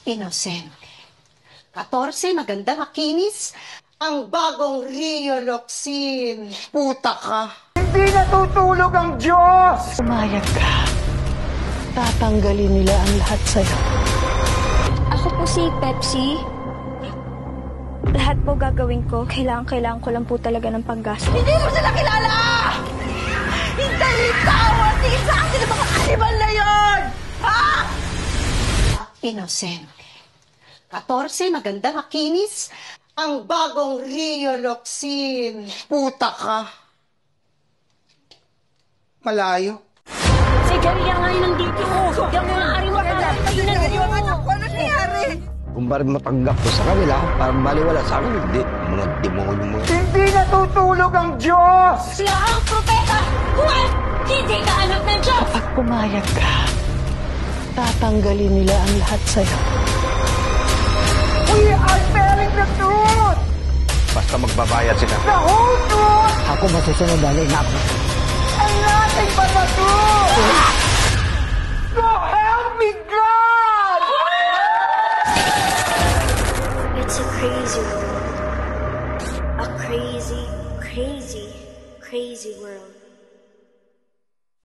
Innocent. 14, maganda, makinis. Ang bagong Rio Roxin. Puta ka! Hindi natutulog ang Diyos! Umayag ka. Tatanggalin nila ang lahat sa'yo. Ako po si Pepsi. Lahat po gagawin ko. Kailangan ko lang po talaga ng panggastos. Hindi mo sila kilala! Hindi tawad! Isa sila mga animal na yon! Ha? Innocent. 14, maganda, makinis. Ang bagong Rio Roxin. Puta ka! Malayo. Si Garia nga yun nandito. Yung mga ari mo Ano nangyari? Kung parang matanggap ko sa kanila, parang baliwala sa akin, hindi. Mga demonyo mo. Hindi natutulog ang Diyos! Sila ang propeta! Juan! Hindi ka anak ng Diyos! Kapag pumayag ka, tatanggalin nila ang lahat sa'yo. We are telling the truth! Basta magbabayad sila. The whole truth! Ako masusunod dahil na ako. And nothing but the truth! So help me God! It's a crazy world. A crazy, crazy, crazy world.